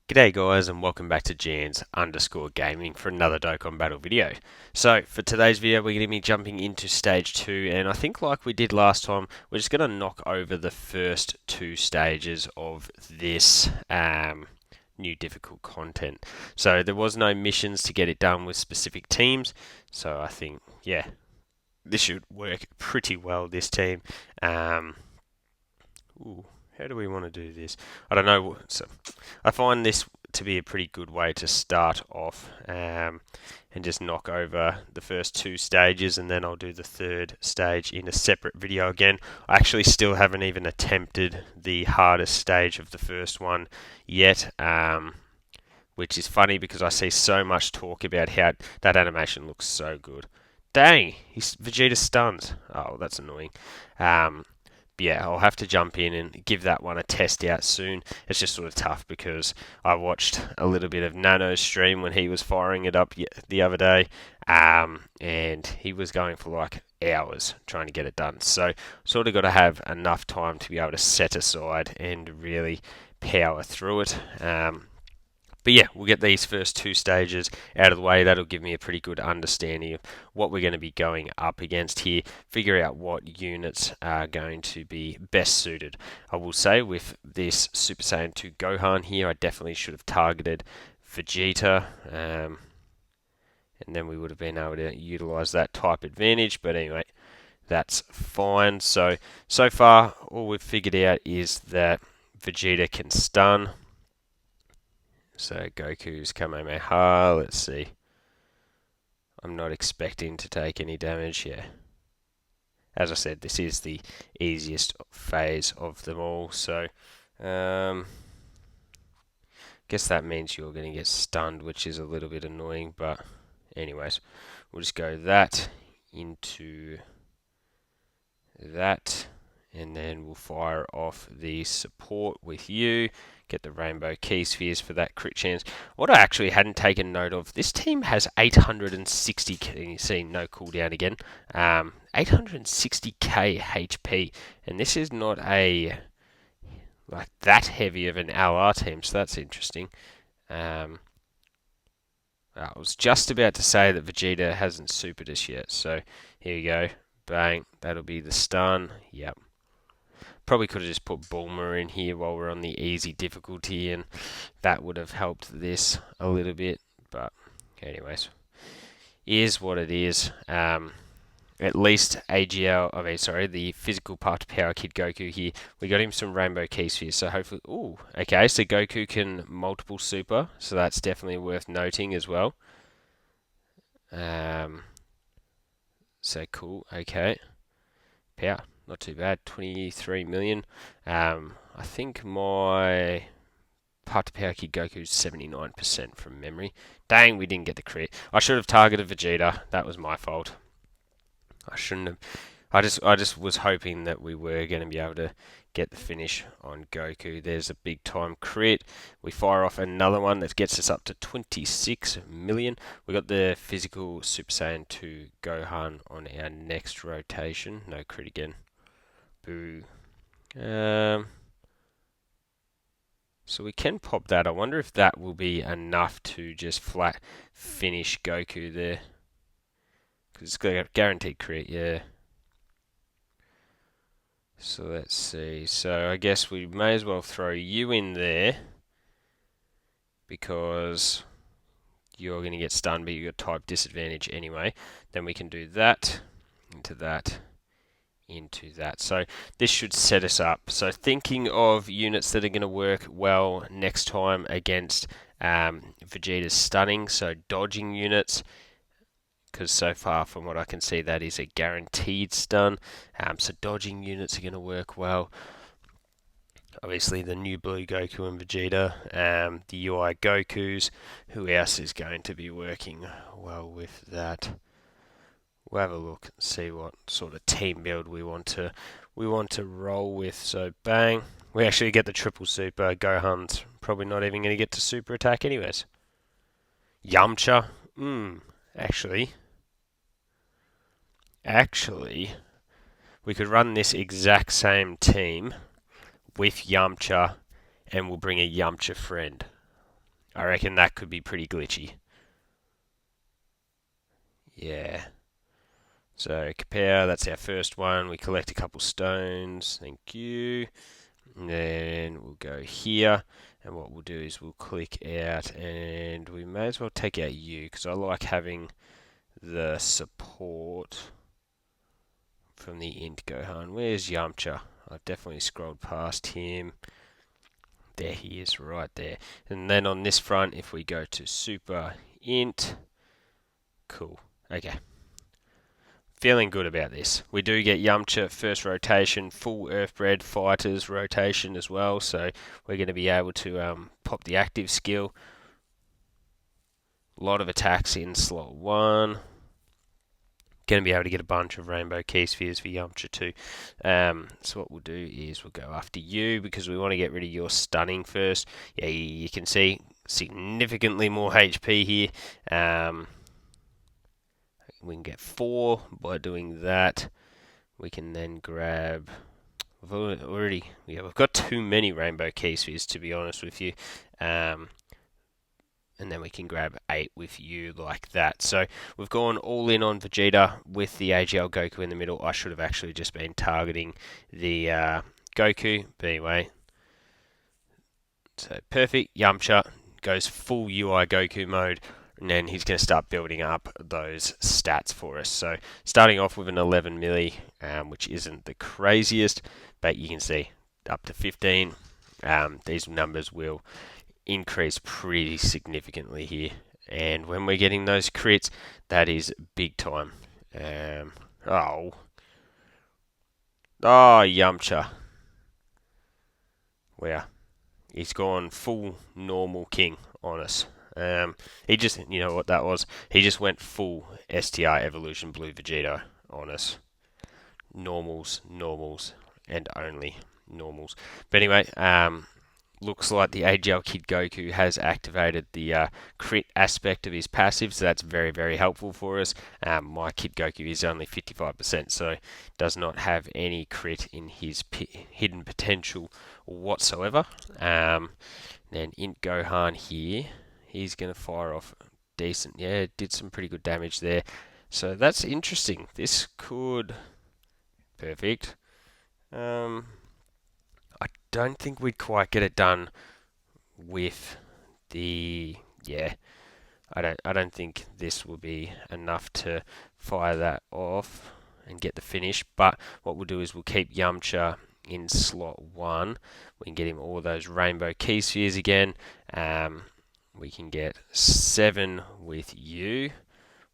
G'day guys and welcome back to Jans_Gaming for another Dokkan Battle video. So for today's video we're going to be jumping into stage 2, and I think like we did last time we're just going to knock over the first two stages of this new difficult content. So there was no missions to get it done with specific teams, so I think yeah, this should work pretty well, this team. Ooh, how do we want to do this? I don't know. So I find this to be a pretty good way to start off and just knock over the first two stages, and then I'll do the third stage in a separate video again. I actually still haven't even attempted the hardest stage of the first one yet, which is funny because I see so much talk about how that animation looks so good. Dang, Vegeta stuns. Oh, that's annoying. Yeah, I'll have to jump in and give that one a test out soon. It's just sort of tough because I watched a little bit of Nano's stream when he was firing it up the other day, and he was going for like hours trying to get it done. So sort of got to have enough time to be able to set aside and really power through it. But yeah, we'll get these first two stages out of the way. That'll give me a pretty good understanding of what we're going to be going up against here, figure out what units are going to be best suited. I will say with this Super Saiyan 2 Gohan here, I definitely should have targeted Vegeta, and then we would have been able to utilize that type advantage. But anyway, that's fine. So far, all we've figured out is that Vegeta can stun. So Goku's Kamehameha, let's see. I'm not expecting to take any damage here. As I said, this is the easiest phase of them all, so guess that means you're going to get stunned, which is a little bit annoying, but anyways, we'll just go that into that, and then we'll fire off the support with you. Get the rainbow key spheres for that crit chance. What I actually hadn't taken note of, this team has 860, can you see, no cooldown again, 860k HP, and this is not a like that heavy of an LR team, so that's interesting. I was just about to say that Vegeta hasn't supered us yet, so here we go, bang, that'll be the stun, yep. Probably could have just put Bulma in here while we're on the easy difficulty, and that would have helped this a little bit. But anyways, is what it is. At least the physical part to Power Kid Goku here. We got him some Rainbow Key Spheres, so hopefully... Ooh, okay, so Goku can multiple super, so that's definitely worth noting as well. So cool, okay. Power. Not too bad, 23 million. I think my part to Power Kid Goku is 79% from memory. Dang, we didn't get the crit. I should have targeted Vegeta. That was my fault. I shouldn't have. I just was hoping that we were going to be able to get the finish on Goku. There's a big time crit. We fire off another one that gets us up to 26 million. We got the physical Super Saiyan 2 Gohan on our next rotation. No crit again. Boo. So we can pop that. I wonder if that will be enough to just flat finish Goku there. Because it's got a guaranteed crit, yeah. So let's see. So I guess we may as well throw you in there, because you're going to get stunned, but you've got type disadvantage anyway. Then we can do that, into that, into that. So this should set us up. So thinking of units that are going to work well next time against Vegeta's stunning, so dodging units, because so far from what I can see that is a guaranteed stun. So dodging units are going to work well. Obviously the new Blue Goku and Vegeta, the UI Gokus. Who else is going to be working well with that? We'll have a look and see what sort of team build we want to roll with. So bang, we actually get the triple super. Gohan's probably not even going to get to super attack anyways. Yamcha, actually, we could run this exact same team with Yamcha, and we'll bring a Yamcha friend. I reckon that could be pretty glitchy. Yeah. So Kapow, that's our first one. We collect a couple stones. Thank you. And then we'll go here. And what we'll do is we'll click out and we may as well take out you because I like having the support from the int Gohan. Where's Yamcha? I've definitely scrolled past him. There he is, right there. And then on this front, if we go to super int, cool. Okay. Feeling good about this. We do get Yamcha first rotation, full Earthbred fighters rotation as well, so we're going to be able to pop the active skill. A lot of attacks in slot 1. Going to be able to get a bunch of rainbow key spheres for Yamcha too. So what we'll do is we'll go after you because we want to get rid of your stunning first. Yeah, you can see significantly more HP here. We can get 4 by doing that. We can then grab. We've got too many rainbow key spheres to be honest with you. And then we can grab 8 with you like that. So we've gone all in on Vegeta with the AGL Goku in the middle. I should have actually just been targeting the Goku, but anyway. So perfect, Yamcha goes full UI Goku mode, and then he's going to start building up those stats for us. So starting off with an 11 milli, which isn't the craziest, but you can see up to 15. These numbers will increase pretty significantly here, and when we're getting those crits, that is big time. Yamcha, wow, he's gone full normal king on us. He just, you know what that was? He just went full STR Evolution Blue Vegeta on us. Normals, and only normals. But anyway, looks like the AGL Kid Goku has activated the crit aspect of his passive, so that's very, very helpful for us. My Kid Goku is only 55%, so does not have any crit in his hidden potential whatsoever. Then Int Gohan here, he's going to fire off decent. Yeah, did some pretty good damage there. So that's interesting. This could... Perfect. I don't think we'd quite get it done with the I don't think this will be enough to fire that off and get the finish, but what we'll do is we'll keep Yamcha in slot 1. We can get him all those rainbow key spheres again. We can get 7 with you,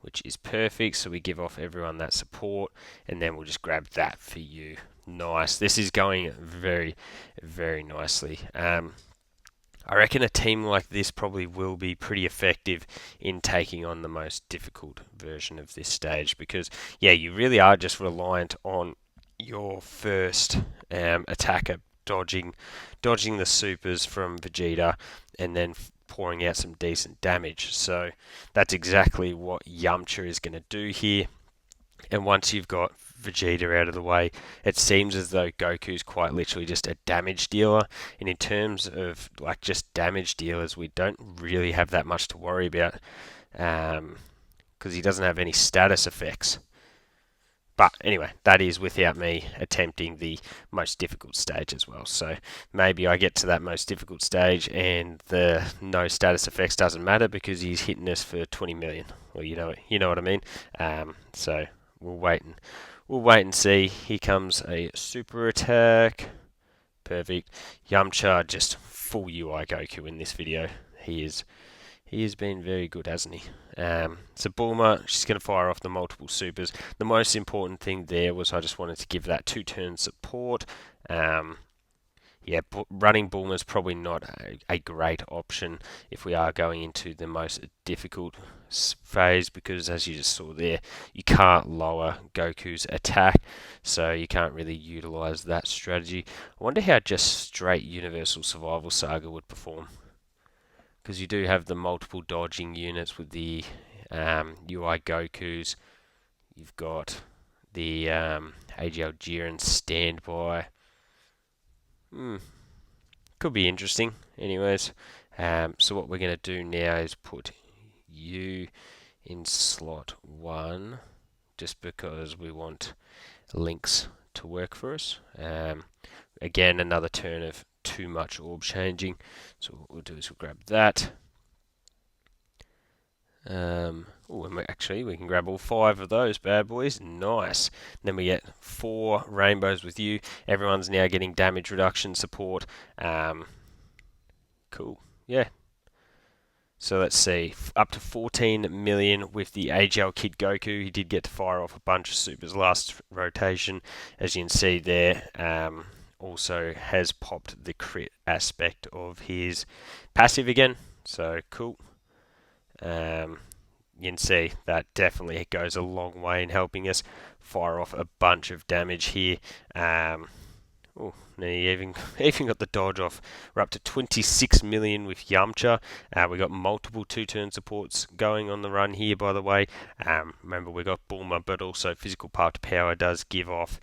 which is perfect, so we give off everyone that support, and then we'll just grab that for you. Nice. This is going very, very nicely. I reckon a team like this probably will be pretty effective in taking on the most difficult version of this stage because, yeah, you really are just reliant on your first attacker dodging the supers from Vegeta and then pouring out some decent damage. So that's exactly what Yamcha is going to do here. And once you've got Vegeta out of the way, it seems as though Goku's quite literally just a damage dealer. And in terms of like just damage dealers, we don't really have that much to worry about because he doesn't have any status effects. But anyway, that is without me attempting the most difficult stage as well. So maybe I get to that most difficult stage and the no status effects doesn't matter because he's hitting us for 20 million. Well, you know what I mean. So we'll wait and see. Here comes a super attack. Perfect. Yamcha just full UI Goku in this video. He has been very good, hasn't he? So Bulma, she's going to fire off the multiple supers. The most important thing there was I just wanted to give that 2-turn support. Running Bulma is probably not a great option if we are going into the most difficult phase because, as you just saw there, you can't lower Goku's attack, so you can't really utilize that strategy. I wonder how just straight Universal Survival Saga would perform, because you do have the multiple dodging units with the UI Gokus. You've got the AGL Jiren standby. Could be interesting. Anyways, So what we're going to do now is put you in slot 1, just because we want links to work for us. Again, another turn of too much orb changing. So what we'll do is we'll grab that. And we can grab all 5 of those bad boys. Nice. And then we get 4 rainbows with you. Everyone's now getting damage reduction support. Cool. Yeah. So let's see, up to 14 million with the AGL Kid Goku. He did get to fire off a bunch of supers last rotation. As you can see there, also has popped the crit aspect of his passive again. So cool. You can see that definitely goes a long way in helping us fire off a bunch of damage here. And he even got the dodge off. We're up to 26 million with Yamcha. We got multiple 2-turn supports going on the run here, by the way. Remember, we got Bulma, but also physical path to power does give off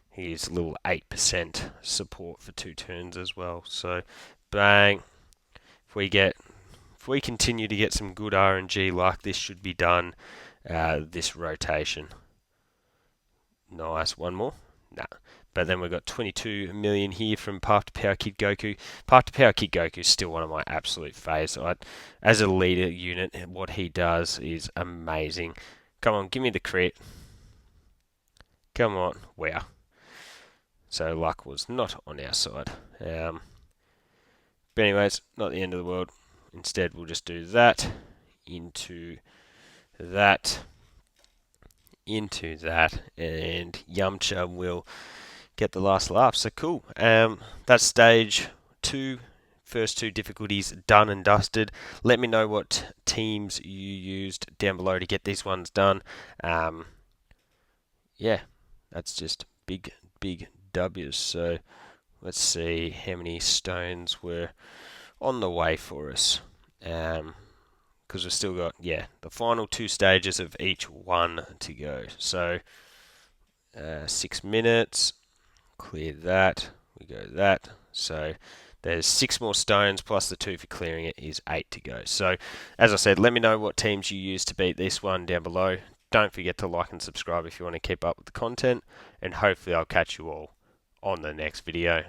his little 8% support for 2 turns as well. So, bang. If we continue to get some good RNG like this should be done this rotation. Nice. One more? Nah. But then we've got 22 million here from Path to Power Kid Goku. Path to Power Kid Goku is still one of my absolute faves. As a leader unit, what he does is amazing. Come on, give me the crit. Come on. Wow. So luck was not on our side. But anyways, not the end of the world. Instead, we'll just do that into that, and Yamcha will get the last laugh. So cool. That's stage 2. First 2 difficulties done and dusted. Let me know what teams you used down below to get these ones done. Yeah, that's just big W's. So let's see how many stones were on the way for us. Because we've still got, the final 2 stages of each one to go. So 6 minutes. Clear that. We go that. So there's 6 more stones plus the 2 for clearing it is 8 to go. So as I said, let me know what teams you use to beat this one down below. Don't forget to like and subscribe if you want to keep up with the content, and hopefully I'll catch you all on the next video.